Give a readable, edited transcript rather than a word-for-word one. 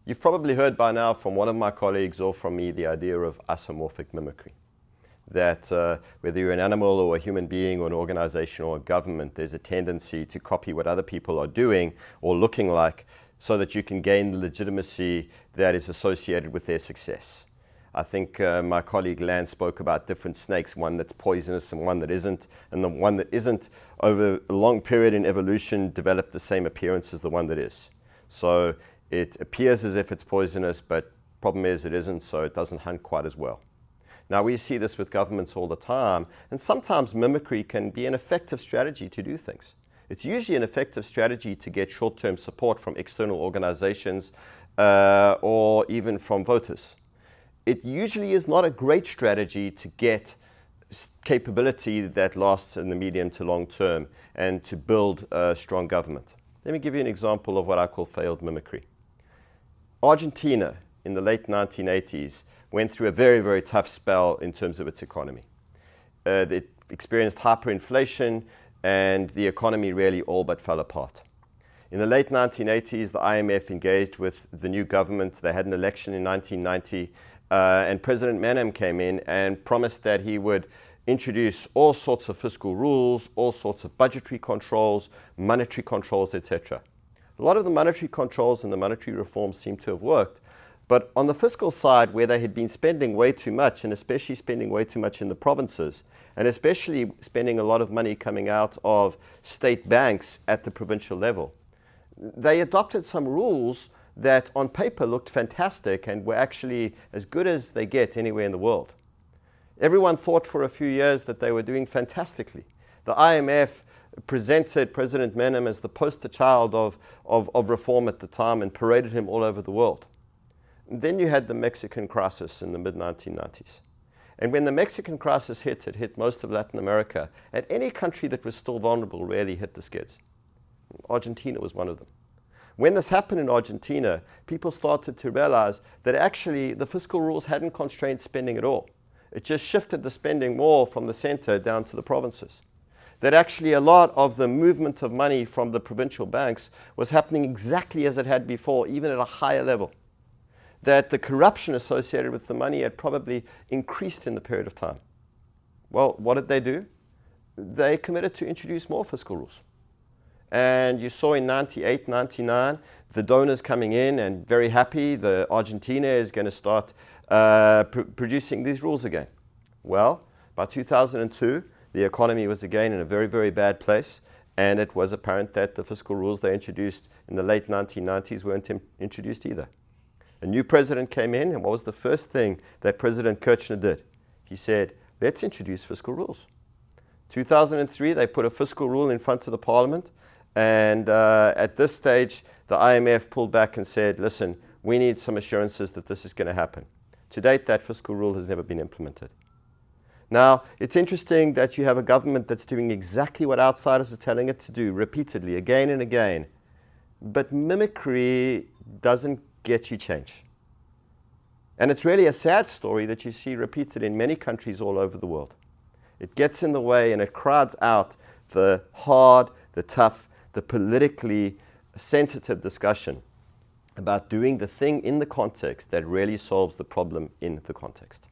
You've probably heard by now from one of my colleagues or from me the idea of isomorphic mimicry. That whether you're an animal or a human being or an organization or a government, there's a tendency to copy what other people are doing or looking like so that you can gain the legitimacy that is associated with their success. I think my colleague Lance spoke about different snakes, one that's poisonous and one that isn't, and the one that isn't over a long period in evolution developed the same appearance as the one that is. So it appears as if it's poisonous, but problem is it isn't, so it doesn't hunt quite as well. Now we see this with governments all the time, and sometimes mimicry can be an effective strategy to do things. It's usually an effective strategy to get short-term support from external organizations or even from voters. It usually is not a great strategy to get capability that lasts in the medium to long term and to build a strong government. Let me give you an example of what I call failed mimicry. Argentina in the late 1980s went through a very, very tough spell in terms of its economy. It experienced hyperinflation and the economy really all but fell apart. In the late 1980s, the IMF engaged with the new government. They had an election in 1990, and President Menem came in and promised that he would introduce all sorts of fiscal rules, all sorts of budgetary controls, monetary controls, etc. A lot of the monetary controls and the monetary reforms seem to have worked, but on the fiscal side, where they had been spending way too much, and especially spending way too much in the provinces, and especially spending a lot of money coming out of state banks at the provincial level, they adopted some rules that on paper looked fantastic and were actually as good as they get anywhere in the world. Everyone thought for a few years that they were doing fantastically. The IMF presented President Menem as the poster child of reform at the time and paraded him all over the world. And then you had the Mexican crisis in the mid-1990s. And when the Mexican crisis hit, it hit most of Latin America. And any country that was still vulnerable really hit the skids. Argentina was one of them. When this happened in Argentina, people started to realize that actually the fiscal rules hadn't constrained spending at all. It just shifted the spending more from the center down to the provinces. That actually a lot of the movement of money from the provincial banks was happening exactly as it had before, even at a higher level. That the corruption associated with the money had probably increased in the period of time. Well, what did they do? They committed to introduce more fiscal rules. And you saw in 98, 99, the donors coming in and very happy, the Argentina is going to start producing these rules again. Well, by 2002, the economy was again in a very, very bad place, and it was apparent that the fiscal rules they introduced in the late 1990s weren't introduced either. A new president came in, and what was the first thing that President Kirchner did? He said, let's introduce fiscal rules. 2003, they put a fiscal rule in front of the parliament, and at this stage, the IMF pulled back and said, listen, we need some assurances that this is going to happen. To date, that fiscal rule has never been implemented. Now, it's interesting that you have a government that's doing exactly what outsiders are telling it to do repeatedly, again and again. But mimicry doesn't get you change. And it's really a sad story that you see repeated in many countries all over the world. It gets in the way and it crowds out the hard, the tough, the politically sensitive discussion about doing the thing in the context that really solves the problem in the context.